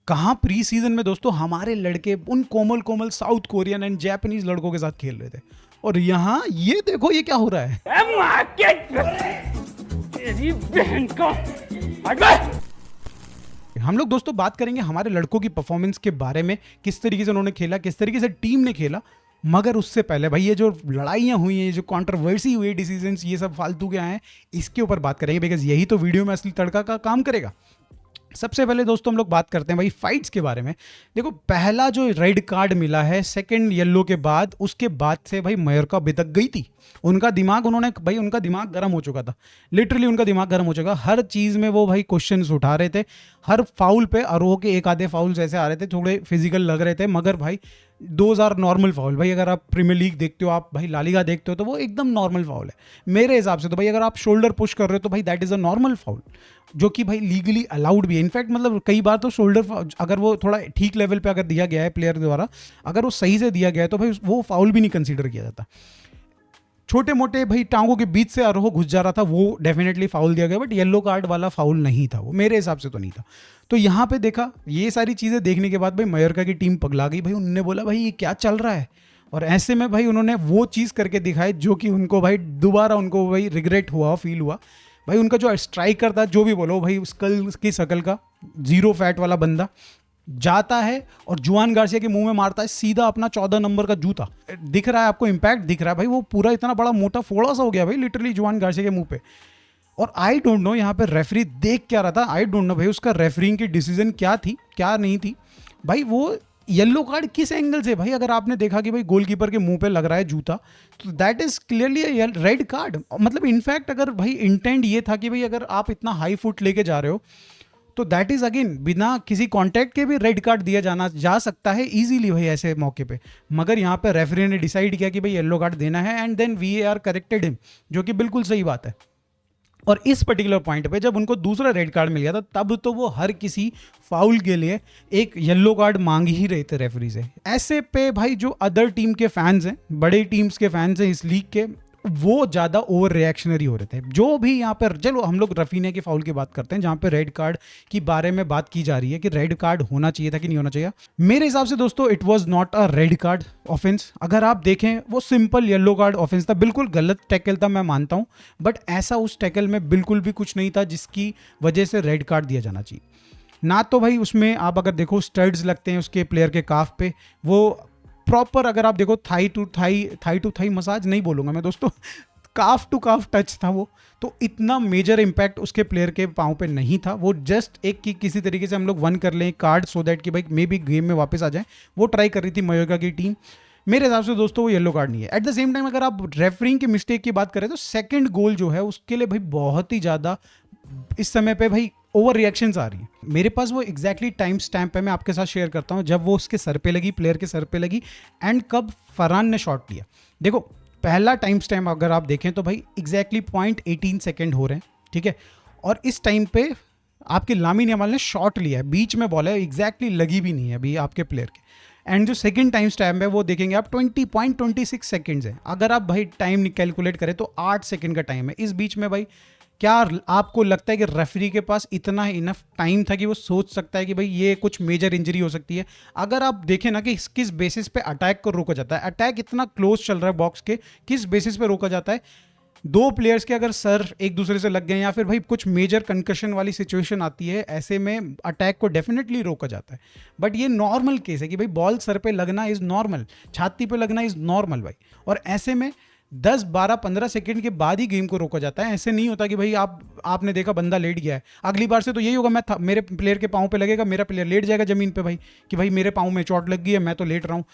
कहाँ pre season में दोस्तों हमारे लड़के उन कोमल कोमल साउथ कोरियन एंड जापानीज लड़कों के साथ खेल रहे थे, और यहाँ ये देखो ये क्या हो रहा है। तेरी बहन का हम लोग दोस्तों बात करेंगे हमारे लड़कों की परफॉर्मेंस के बारे में, किस तरीके से उन्होंने खेला, किस तरीके से टीम ने खेला। मगर उससे पहले भाई ये जो लड़ाइयाँ हुई हैं, जो कंट्रोवर्सी हुई, डिसीजंस, ये सब फालतू के आए हैं, इसके ऊपर बात करेंगे, बिकॉज यही तो वीडियो में असली तड़का का काम करेगा। सबसे पहले दोस्तों हम लोग बात करते हैं भाई फाइट्स के बारे में। देखो पहला जो रेड कार्ड मिला है सेकंड येलो के बाद, उसके बाद से भाई मयूरका बितक गई थी। उनका दिमाग उनका दिमाग गर्म हो चुका था, लिटरली उनका दिमाग गर्म हो चुका। हर चीज़ में वो भाई क्वेश्चंस उठा रहे थे, हर फाउल पे आरोह के एक आधे फाउल्स ऐसे आ रहे थे, थोड़े फिजिकल लग रहे थे, मगर भाई 2000 नॉर्मल फाउल। भाई अगर आप प्रीमियर लीग देखते हो, आप भाई लालिगा देखते हो, तो वो एकदम नॉर्मल फाउल है मेरे हिसाब से। तो भाई अगर आप शोल्डर पुश कर रहे हो तो भाई that is a normal foul, जो कि भाई लीगली अलाउड भी है। इनफैक्ट मतलब कई बार तो शोल्डर अगर वो थोड़ा ठीक लेवल पे अगर दिया गया है प्लेयर द्वारा, अगर वो सही से दिया गया है, तो भाई वो फाउल भी नहीं कंसीडर किया जाता। छोटे मोटे भाई टांगों के बीच से आरोह घुस जा रहा था, वो डेफिनेटली फाउल दिया गया, बट येलो कार्ड वाला फाउल नहीं था, वो मेरे हिसाब से तो नहीं था। तो यहाँ पे देखा, ये सारी चीज़ें देखने के बाद भाई मयूरका की टीम पगला गई। भाई उन्होंने बोला भाई ये क्या चल रहा है, और ऐसे में भाई उन्होंने वो चीज़ करके दिखाई जो कि उनको भाई दोबारा उनको भाई रिग्रेट हुआ, फील हुआ। भाई उनका जो स्ट्राइकर था, जो भी बोलो भाई, स्कल की शकल का जीरो फैट वाला बंदा जाता है और जुआन गार्सिया के मुंह में मारता है सीधा अपना 14 नंबर का जूता। दिख रहा है आपको, इंपैक्ट दिख रहा है भाई, वो पूरा इतना बड़ा मोटा फोड़ा सा हो गया भाई लिटरली जुआन गार्सिया के मुंह पे। और आई डोंट नो यहाँ पे रेफरी देख क्या रहा था, आई डोंट नो भाई उसका रेफरिंग की डिसीजन क्या थी क्या नहीं थी। भाई वो येलो कार्ड किस एंगल से, भाई अगर आपने देखा कि भाई गोलकीपर के मुंह पे लग रहा है जूता, तो that is clearly red card. मतलब इनफैक्ट अगर भाई इंटेंट ये था कि भाई अगर आप इतना हाई फुट लेके जा रहे हो, तो दैट इज अगेन बिना किसी कांटेक्ट के भी रेड कार्ड दिया जा सकता है इजीली भाई ऐसे मौके पे। मगर यहाँ पे रेफरी ने डिसाइड किया कि भाई येलो कार्ड देना है, and then VAR corrected him, जो कि बिल्कुल सही बात है। और इस पर्टिकुलर पॉइंट पे जब उनको दूसरा रेड कार्ड मिल गया था, तब तो वो हर किसी फाउल के लिए एक येलो कार्ड मांग ही रहे थे रेफरी से। ऐसे पे भाई जो अदर टीम के फैंस हैं, बड़े टीम्स के फैंस हैं इस लीग के, वो ज़्यादा ओवर रिएक्शनरी हो रहे थे। जो भी यहाँ पर, चलो हम लोग रफीने के फाउल की बात करते हैं, जहाँ पे रेड कार्ड की बारे में बात की जा रही है कि रेड कार्ड होना चाहिए था कि नहीं होना चाहिए। मेरे हिसाब से दोस्तों it was not a red card offence. अगर आप देखें वो सिंपल येलो कार्ड ऑफेंस था। बिल्कुल गलत टैकल था, मैं मानता हूँ, बट ऐसा उस टैकल में बिल्कुल भी कुछ नहीं था जिसकी वजह से रेड कार्ड दिया जाना चाहिए। ना तो भाई उसमें आप अगर देखो स्टड्स लगते हैं उसके प्लेयर के काफ पे, वो प्रॉपर अगर आप देखो थाई टू थाई मसाज नहीं बोलूँगा मैं दोस्तों, काफ टू काफ टच था वो। तो इतना मेजर इम्पैक्ट उसके प्लेयर के पाँव पे नहीं था। वो जस्ट एक कि किसी तरीके से हम लोग वन कर लें कार्ड, सो दैट कि भाई मे बी गेम में वापस आ जाए, वो ट्राई कर रही थी मयूरका की टीम। मेरे हिसाब से दोस्तों वो येलो कार्ड नहीं है। एट द सेम टाइम अगर आप रेफरिंग की मिस्टेक की बात करें, तो सेकंड गोल जो है उसके लिए भाई बहुत ही ज़्यादा इस समय पे भाई ओवर रिएक्शंस आ रही हैं। मेरे पास वो एग्जैक्टली टाइम स्टैम्प है, मैं आपके साथ शेयर करता हूँ, जब वो उसके सर पे लगी, प्लेयर के सर पे लगी, एंड कब फरहान ने शॉट लिया। देखो पहला टाइम स्टैम्प अगर आप देखें तो भाई एग्जैक्टली 0.18 सेकेंड हो रहे हैं, ठीक है। और इस टाइम पे आपके लामिन यमाल ने शॉट लिया है, बीच में बॉल है, एग्जैक्टली लगी भी नहीं है अभी आपके प्लेयर के। एंड जो सेकंड टाइम स्टैम्प है वो देखेंगे आप 20.26 सेकेंड्स है। अगर आप भाई टाइम कैलकुलेट करें तो 8 सेकेंड का टाइम है। इस बीच में भाई क्या आपको लगता है कि रेफरी के पास इतना इनफ टाइम था कि वो सोच सकता है कि भाई ये कुछ मेजर इंजरी हो सकती है? अगर आप देखें ना कि किस बेसिस पे अटैक को रोका जाता है, अटैक इतना क्लोज चल रहा है बॉक्स के, किस बेसिस पे रोका जाता है? दो प्लेयर्स के अगर सर एक दूसरे से लग गए या फिर भाई कुछ मेजर कंकशन वाली सिचुएशन आती है, ऐसे में अटैक को डेफिनेटली रोका जाता है। बट ये नॉर्मल केस है कि भाई बॉल सर पे लगना इज़ नॉर्मल, छाती पे लगना इज़ नॉर्मल भाई। और ऐसे में 10, 12, 15 सेकंड के बाद ही गेम को रोका जाता है। ऐसे नहीं होता कि भाई आपने देखा बंदा लेट गया है, अगली बार से तो यही होगा, मेरे प्लेयर के पाँव पे लगेगा, मेरा प्लेयर लेट जाएगा जमीन पे भाई, कि भाई मेरे पाँव में चोट लग गई है, मैं तो लेट रहा हूँ,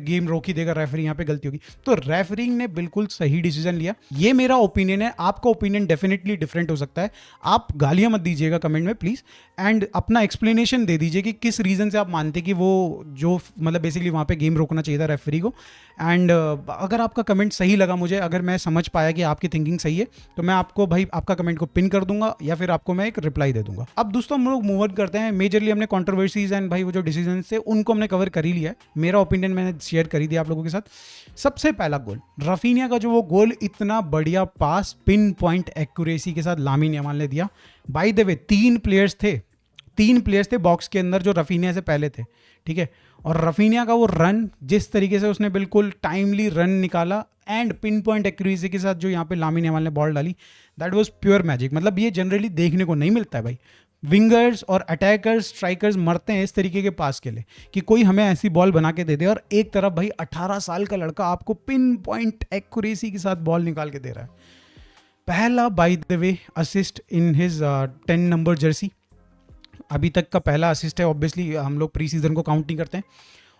गेम रोक ही देगा रेफरी, यहाँ पे गलती होगी। तो रेफरिंग ने बिल्कुल सही डिसीजन लिया। ये मेरा ओपिनियन है, आपका ओपिनियन डेफिनेटली डिफरेंट हो सकता है। आप गालियाँ मत दीजिएगा कमेंट में प्लीज़, एंड अपना एक्सप्लेनेशन दे दीजिए कि किस रीज़न से आप मानते कि वो जो मतलब बेसिकली वहाँ पे गेम रोकना चाहिए था रेफरी को। एंड अगर आपका कमेंट सही लगा मुझे, अगर मैं समझ पाया कि आपकी थिंकिंग सही है, तो मैं आपको भाई आपका कमेंट को पिन कर दूंगा या फिर आपको मैं एक रिप्लाई दे दूंगा। अब दोस्तों हम लोग मूव ऑन करते हैं। मेजरली हमने कंट्रोवर्सीज एंड भाई वो जो डिसीजन थे उनको हमने कवर कर ही लिया है। मेरा ओपिनियन मैंने शेयर कर ही दिया आप लोगों के साथ। सबसे पहला गोल रफीनिया का, जो वो गोल इतना बढ़िया पास पिन पॉइंट एक्यूरेसी के साथ लामिन यमाल ने दिया। बाय द वे 3 प्लेयर्स थे, 3 प्लेयर्स थे बॉक्स के अंदर जो रफीनिया से पहले थे, ठीक है। और रफीनिया का वो रन, जिस तरीके से उसने बिल्कुल टाइमली रन निकाला एंड पिन पॉइंट एक्यूरेसी के साथ जो यहाँ पे लामिन यमाल ने बॉल डाली, दैट वाज प्योर मैजिक। मतलब ये जनरली देखने को नहीं मिलता है भाई। विंगर्स और अटैकर्स, स्ट्राइकर्स मरते हैं इस तरीके के पास के लिए कि कोई हमें ऐसी बॉल बना के दे दे, और एक तरफ भाई 18 साल का लड़का आपको पिन पॉइंट एक्यूरेसी के साथ बॉल निकाल के दे रहा है। पहला by the way assist in his 10 number Jersey, अभी तक का पहला असिस्ट है। ऑब्वियसली हम लोग प्री सीजन को काउंट नहीं करते हैं।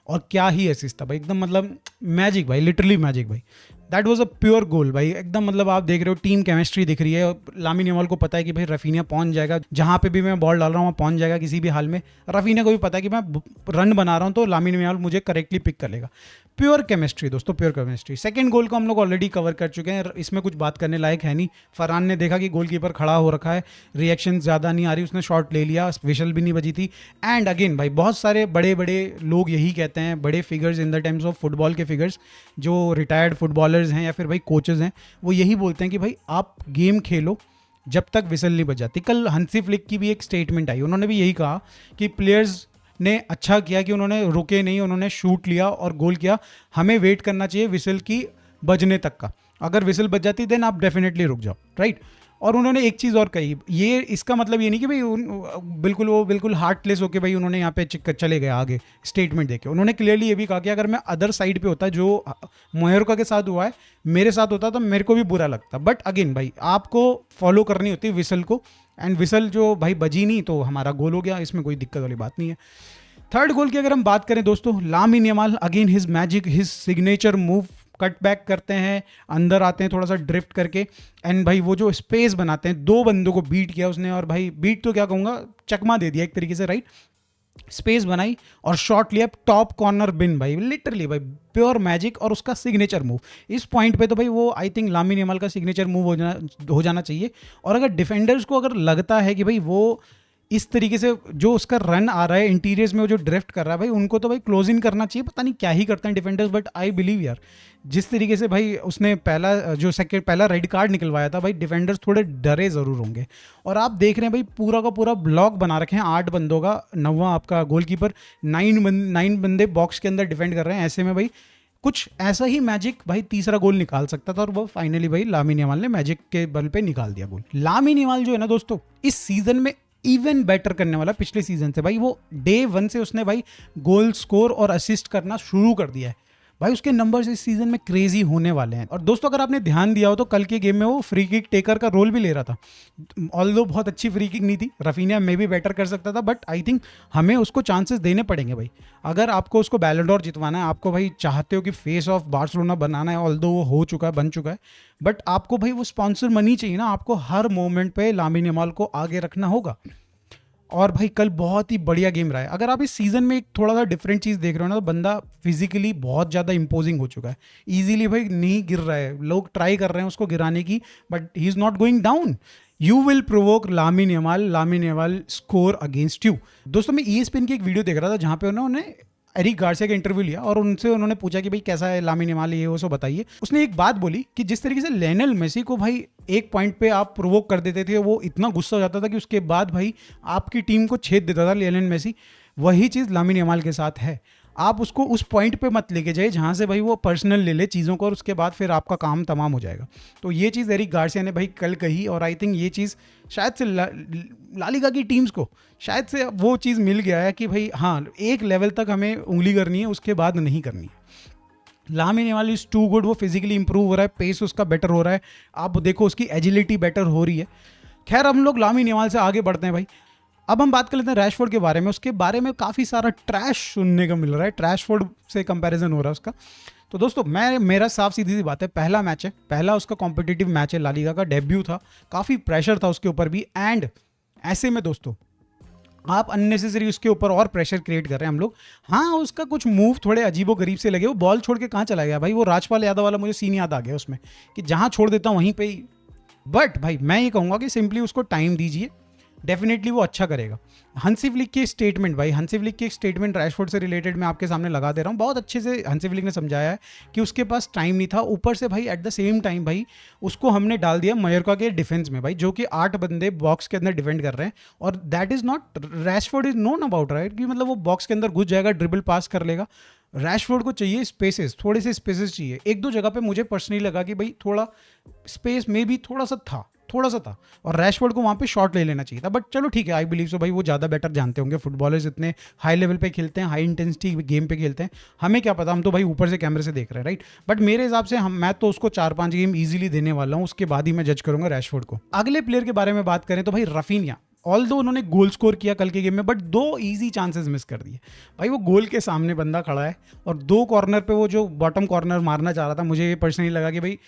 और क्या ही असिस्ट था भाई, एकदम मतलब मैजिक भाई, लिटरली मैजिक भाई। दैट वाज अ प्योर गोल भाई, एकदम मतलब आप देख रहे हो टीम केमिस्ट्री दिख रही है। और लामिन यमाल को पता है कि भाई रफीनिया पहुंच जाएगा, जहाँ पे भी मैं बॉल डाल रहा हूँ वहाँ पहुंच जाएगा किसी भी हाल में। रफीनिया को भी पता है कि मैं रन बना रहा हूँ तो लामिन यमाल मुझे करेक्टली पिक कर लेगा। प्योर केमिस्ट्री दोस्तों, प्योर केमिस्ट्री। सेकंड गोल को हम लोग ऑलरेडी कवर कर चुके हैं, इसमें कुछ बात करने लायक है नहीं। फरहान ने देखा कि गोलकीपर खड़ा हो रखा है, रिएक्शन ज़्यादा नहीं आ रही, उसने शॉट ले लिया, विशल भी नहीं बजी थी। एंड अगेन भाई बहुत सारे बड़े बड़े लोग यही कहते हैं, बड़े figures in the terms of football के फिगर्स जो रिटायर्ड फुटबॉलर्स हैं या फिर भाई कोचेज हैं, वो यही बोलते हैं कि भाई आप गेम खेलो जब तक विसल नहीं बज जाती। कल हंसी फ्लिक की भी एक स्टेटमेंट आई, उन्होंने भी यही कहा कि प्लेयर्स ने अच्छा किया कि उन्होंने रुके नहीं, उन्होंने शूट लिया और गोल किया। हमें वेट करना चाहिए विसल की बजने तक का, अगर विसल बज जाती देन आप डेफिनेटली रुक जाओ, राइट। और उन्होंने एक चीज़ और कही, ये इसका मतलब ये नहीं कि भाई बिल्कुल हार्टलेस होके भाई उन्होंने यहाँ पे चले गए आगे स्टेटमेंट देके। उन्होंने क्लियरली ये भी कहा कि अगर मैं अदर साइड पे होता, जो मोयरका के साथ हुआ है मेरे साथ होता, तो मेरे को भी बुरा लगता। बट अगेन भाई आपको फॉलो करनी होती है विसल को, एंड विसल जो भाई बजी नहीं तो हमारा गोल हो गया, इसमें कोई दिक्कत वाली बात नहीं है। थर्ड गोल की अगर हम बात करें दोस्तों, Lamine Yamal again his magic, his signature move, cut back करते हैं, अंदर आते हैं थोड़ा सा ड्रिफ्ट करके, एंड भाई वो जो स्पेस बनाते हैं, 2 बंदों को बीट किया उसने, और भाई बीट तो क्या कहूँगा, चकमा दे दिया एक तरीके से, राइट। स्पेस बनाई और शॉट लिया, टॉप कॉर्नर बिन भाई, लिटरली भाई प्योर मैजिक। और उसका सिग्नेचर मूव इस पॉइंट पे तो भाई वो आई थिंक लामिन यमाल का सिग्नेचर मूव हो जाना चाहिए। और अगर डिफेंडर्स को अगर लगता है कि भाई वो इस तरीके से जो उसका रन आ रहा है इंटीरियर्स में, वो जो ड्रिफ्ट कर रहा है भाई, उनको तो भाई क्लोज इन करना चाहिए। पता नहीं क्या ही करते हैं डिफेंडर्स, बट आई बिलीव यार जिस तरीके से भाई उसने पहला रेड कार्ड निकलवाया था भाई, डिफेंडर्स थोड़े डरे ज़रूर होंगे। और आप देख रहे हैं भाई पूरा का पूरा ब्लॉक बना रखे हैं 8 बंदों का, 9वां आपका गोलकीपर, 9 बंदे बॉक्स के अंदर डिफेंड कर रहे हैं। ऐसे में भाई कुछ ऐसा ही मैजिक भाई तीसरा गोल निकाल सकता था, और वो फाइनली भाई लामिन यमाल ने मैजिक के बल पे निकाल दिया गोल। लामिन यमाल जो है ना दोस्तों, इस सीजन में इवन बेटर करने वाला पिछले सीजन से भाई। वो डे 1 से उसने भाई गोल स्कोर और असिस्ट करना शुरू कर दिया है भाई। उसके नंबर्स इस सीजन में क्रेजी होने वाले हैं। और दोस्तों अगर आपने ध्यान दिया हो तो कल के गेम में वो फ्री किक टेकर का रोल भी ले रहा था, ऑल्दो बहुत अच्छी फ्री किक नहीं थी, रफीनिया में भी बेटर कर सकता था, बट आई थिंक हमें उसको चांसेस देने पड़ेंगे भाई। अगर आपको उसको बैलन डोर जितवाना है, आपको भाई चाहते हो कि फेस ऑफ बार्सिलोना बनाना है, ऑल्दो वो हो चुका है, बन चुका है, बट आपको भाई वो स्पॉन्सर मनी चाहिए ना, आपको हर मोमेंट पे लामिन यमाल को आगे रखना होगा। और भाई कल बहुत ही बढ़िया गेम रहा है। अगर आप इस सीजन में एक थोड़ा सा डिफरेंट चीज़ देख रहे हो ना, तो बंदा फिजिकली बहुत ज़्यादा इंपोजिंग हो चुका है, इजीली भाई नहीं गिर रहा है, लोग ट्राई कर रहे हैं उसको गिराने की, but he is not going down. You will provoke Lamine Yamal score against you. दोस्तों मैं ESPN की एक वीडियो देख रहा था जहाँ पे उन्होंने एरिक गार्सिया का इंटरव्यू लिया और उनसे उन्होंने पूछा कि भाई कैसा है लामिन यमाल, ये वो सब बताइए। उसने एक बात बोली कि जिस तरीके से लियोनेल मेसी को भाई एक पॉइंट पे आप प्रोवोक कर देते थे, वो इतना गुस्सा हो जाता था कि उसके बाद भाई आपकी टीम को छेद देता था लियोनेल मेसी, वही चीज़ लामिन यमाल के साथ है। आप उसको उस पॉइंट पे मत लेके जाए जहाँ से भाई वो पर्सनल ले ले चीज़ों को, और उसके बाद फिर आपका काम तमाम हो जाएगा। तो ये चीज़ एरिक गार्सिया ने भाई कल कही, और आई थिंक ये चीज़ शायद से लालिगा की टीम्स को शायद से वो चीज़ मिल गया है कि भाई हाँ एक लेवल तक हमें उंगली करनी है, उसके बाद नहीं करनी है। Lamine Yamal is too good, वो फिजिकली इंप्रूव हो रहा है, पेस उसका बेटर हो रहा है, आप देखो उसकी एजिलिटी बेटर हो रही है। खैर हम लोग लामिन यमाल से आगे बढ़ते हैं भाई। अब हम बात कर लेते हैं रैशफोर्ड के बारे में। उसके बारे में काफ़ी सारा ट्रैश सुनने को मिल रहा है, ट्रैशफोर्ड से कंपैरिजन हो रहा है उसका। तो दोस्तों मेरा साफ सीधी सी बात है, पहला मैच है, पहला उसका कॉम्पिटिटिव मैच है, ला लीगा का डेब्यू था, काफ़ी प्रेशर था उसके ऊपर भी। एंड ऐसे में दोस्तों आप अननेसेसरी उसके ऊपर और प्रेशर क्रिएट कर रहे हैं हम लोग। हाँ उसका कुछ मूव थोड़े अजीबो गरीब से लगे, वो बॉल छोड़ के कहाँ चला गया भाई, वो राजपाल यादव वाला मुझे सीन याद आ गया उसमें कि जहाँ छोड़ देता हूँ वहीं पे ही। बट भाई मैं ये कहूँगा कि सिंपली उसको टाइम दीजिए, डेफिनेटली वो अच्छा करेगा। हंसी फ्लिक की स्टेटमेंट भाई, हंसी फ्लिक की एक स्टेटमेंट रैशफोर्ड से रिलेटेड मैं आपके सामने लगा दे रहा हूँ। बहुत अच्छे से हंसी फ्लिक ने समझाया है कि उसके पास टाइम नहीं था, ऊपर से भाई एट द सेम टाइम भाई उसको हमने डाल दिया मयोरका के डिफेंस में भाई, जो कि 8 बंदे बॉक्स के अंदर डिफेंड कर रहे हैं। और that is not, Rashford is known about right कि मतलब वो बॉक्स के अंदर घुस जाएगा, ड्रिबल पास कर लेगा। रैशफोर्ड को चाहिए स्पेसेस, थोड़े से स्पेसेस चाहिए। एक दो जगह पे मुझे पर्सनली लगा कि भाई थोड़ा स्पेस में भी थोड़ा सा था, थोड़ा सा था, और रैशफोर्ड को वहाँ पे शॉट ले लेना चाहिए था। बट चलो ठीक है, आई बिलीव सो भाई, वो ज़्यादा बेटर जानते होंगे, फुटबॉलर्स इतने हाई लेवल पे खेलते हैं, हाई इंटेंसिटी गेम पे खेलते हैं, हमें क्या पता, हम तो भाई ऊपर से कैमरे से देख रहे हैं राइट। बट मेरे हिसाब से मैं तो उसको 4-5 गेम ईजिली देने वाला हूँ, उसके बाद ही मैं जज करूंगा रैशफोर्ड को। अगले प्लेयर के बारे में बात करें तो भाई रफीनिया, ऑल दो उन्होंने गोल स्कोर किया कल के गेम में, बट 2 इजी चांसेस मिस कर दिए भाई। वो गोल के सामने बंदा खड़ा है और 2 कॉर्नर पे वो जो बॉटम कॉर्नर मारना चाह रहा था, मुझे ये पर्सनली लगा कि भाई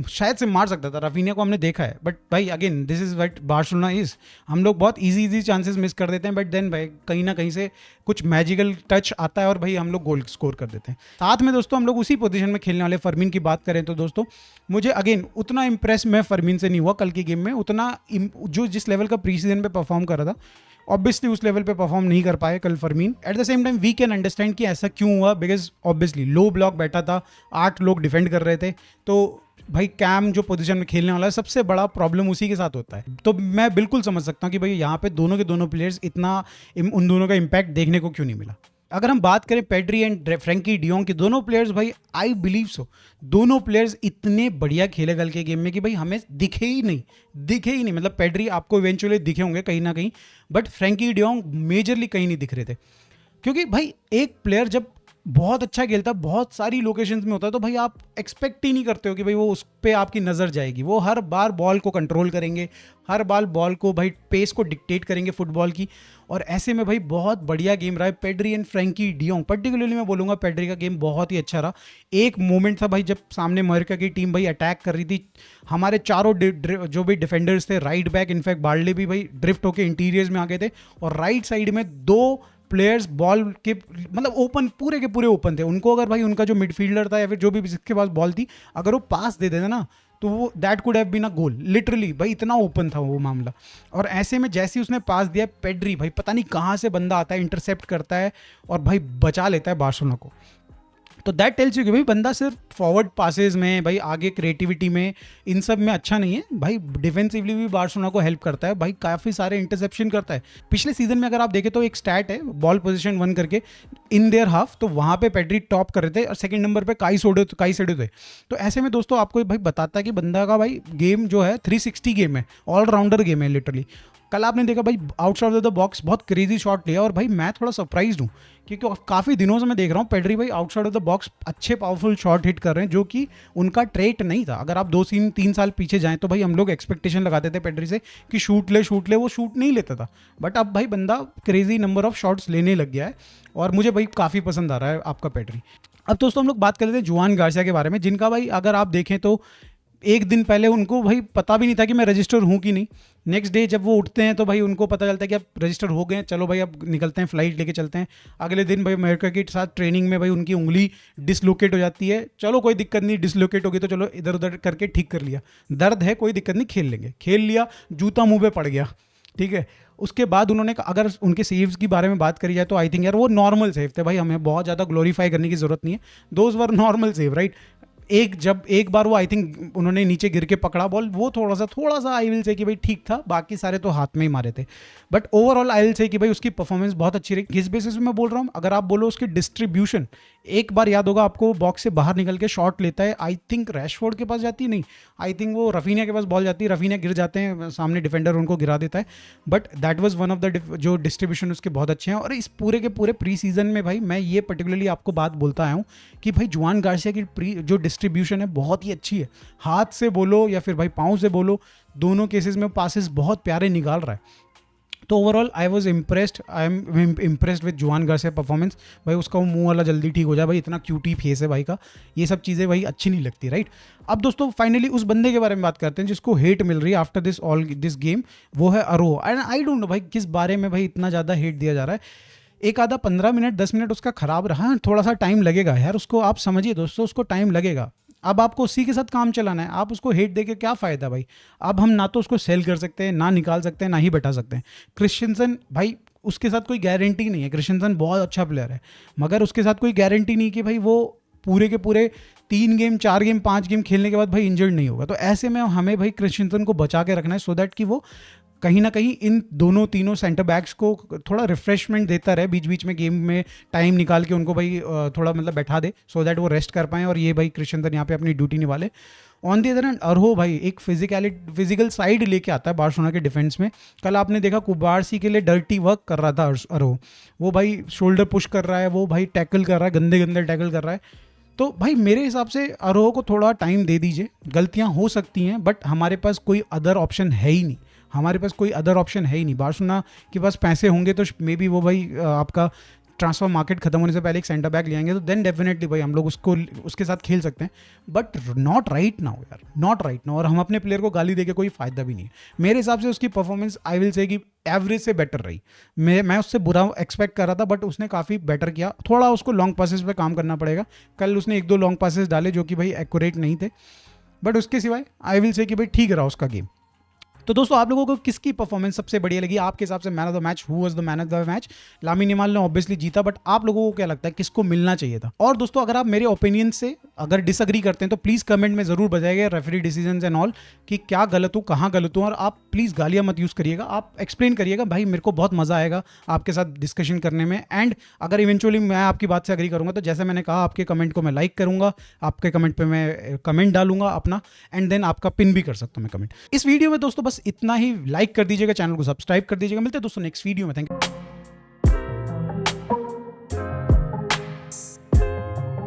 शायद से मार सकता था। रफीनिया को हमने देखा है, बट भाई again this is what Barcelona is, हम लोग बहुत इजी चांसेस मिस कर देते हैं, बट देन भाई कहीं ना कहीं से कुछ मैजिकल टच आता है और भाई हम लोग गोल स्कोर कर देते हैं। साथ में दोस्तों हम लोग उसी पोजीशन में खेलने वाले फरमीन की बात करें तो दोस्तों मुझे अगेन उतना इंप्रेस मैं फरमीन से नहीं हुआ कल की गेम में, उतना जो जिस लेवल का प्री सीजन पे परफॉर्म कर रहा था ऑब्वियसली उस लेवल पे परफॉर्म नहीं कर पाए कल Fermin. At the same time we can understand कि ऐसा क्यों हुआ, बिकॉज ऑब्वियसली लो ब्लॉक बैठा था, 8 लोग डिफेंड कर रहे थे, तो भाई कैम जो पोजीशन में खेलने वाला है सबसे बड़ा प्रॉब्लम उसी के साथ होता है। तो मैं बिल्कुल समझ सकता हूँ कि भाई यहाँ पे दोनों के दोनों प्लेयर्स इतना उन दोनों का इम्पैक्ट देखने को क्यों नहीं मिला। अगर हम बात करें पेड्री एंड फ्रैंकी डियोंग की, दोनों प्लेयर्स भाई आई बिलीव सो दोनों प्लेयर्स इतने बढ़िया खेले कल के गेम में कि भाई हमें दिखे ही नहीं। मतलब पेड्री आपको इवेंचुअली दिखे होंगे कहीं ना कहीं, बट फ्रैंकी डियोंग मेजरली कहीं नहीं दिख रहे थे। क्योंकि भाई एक प्लेयर जब बहुत अच्छा खेलता है, बहुत सारी लोकेशंस में होता है, तो भाई आप एक्सपेक्ट ही नहीं करते हो कि भाई वो उस पे आपकी नज़र जाएगी। वो हर बार बॉल को कंट्रोल करेंगे, हर बार बॉल को भाई पेस को डिक्टेट करेंगे फुटबॉल की। और ऐसे में भाई बहुत बढ़िया गेम रहा है Pedri and Frenkie de Jong, particularly मैं बोलूँगा पेड्री का गेम बहुत ही अच्छा रहा। एक मोमेंट था भाई जब सामने अमेरिका की टीम भाई अटैक कर रही थी, हमारे चारों जो भी डिफेंडर्स थे, राइट बैक इनफैक्ट बार्ले भी भाई ड्रिफ्ट होकर इंटीरियर्स में आ गए थे, और राइट साइड में 2 प्लेयर्स बॉल के मतलब ओपन, पूरे के पूरे ओपन थे। उनको अगर भाई उनका जो मिडफील्डर था या फिर जो भी जिसके पास बॉल थी, अगर वो पास दे देता ना तो वो that could have been a goal, literally भाई इतना ओपन था वो मामला। और ऐसे में जैसे ही उसने पास दिया, पेड्री भाई पता नहीं कहाँ से बंदा आता है, इंटरसेप्ट करता है और भाई बचा लेता है बार्सिलोना को। तो दैट टेल्स यू कि भाई बंदा सिर्फ फॉरवर्ड पासेज में, भाई आगे क्रिएटिविटी में, इन सब में अच्छा नहीं है भाई, डिफेंसिवली भी बार्सिलोना को हेल्प करता है भाई, काफ़ी सारे इंटरसेप्शन करता है। पिछले सीजन में अगर आप देखें तो एक स्टैट है बॉल पोजीशन 1 करके इन देयर हाफ, तो वहाँ पे पेड्री टॉप कर रहे थे और सेकंड नंबर पे काइसेडो थे। तो ऐसे में दोस्तों आपको भाई बताता है कि बंदा का भाई गेम जो है 360 गेम है, ऑलराउंडर गेम है लिटरली। कल आपने देखा भाई आउटसाइड ऑफ द बॉक्स बहुत क्रेजी शॉट लिया, और भाई मैं थोड़ा सरप्राइज हूँ क्योंकि काफ़ी दिनों से मैं देख रहा हूँ पेड्री भाई आउटसाइड ऑफ द बॉक्स अच्छे पावरफुल शॉट हिट कर रहे हैं, जो कि उनका ट्रेट नहीं था। अगर आप 2-3 साल पीछे जाएं तो भाई हम लोग एक्सपेक्टेशन लगाते थे पेड्री से कि शूट ले, वो शूट नहीं लेता था, बट अब भाई बंदा क्रेजी नंबर ऑफ शॉट्स लेने लग गया है, और मुझे भाई काफ़ी पसंद आ रहा है आपका पेड्री। अब दोस्तों हम लोग बात कर लेते हैं जुआन गार्सिया के बारे में, जिनका भाई अगर आप देखें तो एक दिन पहले उनको भाई पता भी नहीं था कि मैं रजिस्टर हूँ कि नहीं। नेक्स्ट डे जब वो उठते हैं तो भाई उनको पता चलता है कि अब रजिस्टर हो गए, चलो भाई अब निकलते हैं, फ्लाइट लेके चलते हैं। अगले दिन भाई अमेरिका के साथ ट्रेनिंग में भाई उनकी उंगली डिसलोकेट हो जाती है, चलो कोई दिक्कत नहीं, डिसलोकेट होगी तो चलो इधर उधर करके ठीक कर लिया, दर्द है कोई दिक्कत नहीं, खेल लेंगे, खेल लिया, जूता मुंह पे पड़ गया, ठीक है। उसके बाद उन्होंने अगर उनके सेव्स की बारे में बात करी जाए तो आई थिंक यार वो नॉर्मल सेव थे भाई, हमें बहुत ज़्यादा ग्लोरीफाई करने की जरूरत नहीं है, those were normal save right. एक बार वो आई थिंक उन्होंने नीचे गिर के पकड़ा बॉल, वो थोड़ा सा आई विल से कि भाई ठीक था, बाकी सारे तो हाथ में ही मारे थे। But overall I will say कि भाई उसकी परफॉर्मेंस बहुत अच्छी रही। किस बेसिस में मैं बोल रहा हूँ, अगर आप बोलो उसकी डिस्ट्रीब्यूशन, एक बार याद होगा आपको बॉक्स से बाहर निकल के शॉट लेता है, आई थिंक रैशफोर्ड के पास जाती नहीं, आई थिंक वो रफीनिया के पास बॉल जाती है, रफीनिया गिर जाते हैं, सामने डिफेंडर उनको गिरा देता है, but that was one of the जो डिस्ट्रीब्यूशन उसके बहुत अच्छे हैं। और इस पूरे के पूरे प्री सीजन में भाई मैं ये पर्टिकुलरली आपको बात बोलता आया हूँ कि भाई जुआन गार्सिया की जो डिस्ट्रीब्यूशन है बहुत ही अच्छी है, हाथ से बोलो या फिर भाई पाँव से बोलो, दोनों केसेस में पासेस बहुत प्यारे निकाल रहा है। तो overall I was impressed, I am impressed with जुआन गार्सिया परफॉर्मेंस। भाई उसका वो मुंह वाला जल्दी ठीक हो जाए भाई, इतना क्यूटी फेस है भाई का, ये सब चीज़ें भाई अच्छी नहीं लगती राइट। अब दोस्तों फाइनली उस बंदे के बारे में बात करते हैं जिसको हेट मिल रही है आफ्टर दिस गेम, वो है अरो। एंड आई डोंट नो भाई किस बारे में भाई इतना ज़्यादा हेट दिया जा रहा है। एक आधा 15 मिनट 10 मिनट उसका खराब रहा, थोड़ा सा टाइम लगेगा यार उसको, आप समझिए दोस्तों उसको टाइम लगेगा। अब आपको उसी के साथ काम चलाना है, आप उसको हेट देके क्या फ़ायदा भाई। अब हम ना तो उसको सेल कर सकते हैं, ना निकाल सकते हैं, ना ही बैठा सकते हैं। क्रिश्चियनसन भाई उसके साथ कोई गारंटी नहीं है। क्रिस्टियनसन बहुत अच्छा प्लेयर है, मगर उसके साथ कोई गारंटी नहीं कि भाई वो पूरे के पूरे 3 गेम 4 गेम 5 गेम खेलने के बाद भाई इंजर्ड नहीं होगा। तो ऐसे में हमें भाई क्रिस्टियनसन को बचा के रखना है, सो दैट कि वो कहीं ना कहीं इन दोनों तीनों सेंटर बैक्स को थोड़ा रिफ्रेशमेंट देता रहे, बीच बीच में गेम में टाइम निकाल के उनको भाई थोड़ा मतलब बैठा दे, सो दैट वो रेस्ट कर पाएँ और ये भाई क्रिस्टियनसन यहाँ पे अपनी ड्यूटी निभाले। On the other hand Araujo भाई एक फिजिकल साइड लेके आता है बार्सिलोना के डिफेंस में। कल आपने देखा कुबारसी के लिए डर्टी वर्क कर रहा था अरहो, वो भाई शोल्डर पुश कर रहा है, वो भाई टैकल कर रहा है, गंदे गंदे टैकल कर रहा है। तो भाई मेरे हिसाब से अरहो को थोड़ा टाइम दे दीजिए, गलतियां हो सकती हैं बट हमारे पास कोई अदर ऑप्शन है ही नहीं, हमारे पास कोई अदर ऑप्शन है ही नहीं। बार्सिलोना के पास पैसे होंगे तो मे बी वो भाई आपका ट्रांसफर मार्केट खत्म होने से पहले एक सेंटर बैक ले आएंगे, तो देन डेफिनेटली भाई हम लोग उसके साथ खेल सकते हैं, बट नॉट राइट नाउ यार, नॉट राइट नाउ। और हम अपने प्लेयर को गाली देके कोई फायदा भी नहीं है। मेरे हिसाब से उसकी परफॉर्मेंस आई विल से कि एवरेज से बेटर रही। मैं उससे बुरा एक्सपेक्ट कर रहा था बट उसने काफ़ी बेटर किया। थोड़ा उसको लॉन्ग पासेस पे काम करना पड़ेगा। कल उसने 1-2 लॉन्ग पासेस डाले जो कि भाई एक्यूरेट नहीं थे, बट उसके सिवाय आई विल से कि भाई ठीक रहा उसका गेम। तो दोस्तों आप लोगों को किसकी परफॉर्मेंस सबसे बढ़िया लगी आपके हिसाब से? Man of the match, who was the man of the match? Lamine Yamal ने ऑब्वियसली जीता, बट आप लोगों को क्या लगता है किसको मिलना चाहिए था? और दोस्तों अगर आप मेरे ओपिनियन से अगर डिसएग्री करते हैं तो प्लीज कमेंट में जरूर बताइएगा, रेफरी डिसीजंस एंड ऑल, कि क्या गलत हूँ, कहाँ गलत हूँ। और आप प्लीज गालियां मत यूज करिएगा, आप एक्सप्लेन करिएगा भाई, मेरे को बहुत मजा आएगा आपके साथ डिस्कशन करने में। एंड अगर इवेंचुअली मैं आपकी बात से अग्री करूंगा तो जैसे मैंने कहा आपके कमेंट को मैं लाइक करूंगा, आपके कमेंट पे मैं कमेंट डालूंगा अपना, एंड देन आपका पिन भी कर सकता हूं मैं कमेंट। इस वीडियो में दोस्तों बस इतना ही, लाइक कर दीजिएगा, चैनल को सब्सक्राइब कर दीजिएगा। मिलते हैं दोस्तों नेक्स्ट वीडियो में, थैंक यू।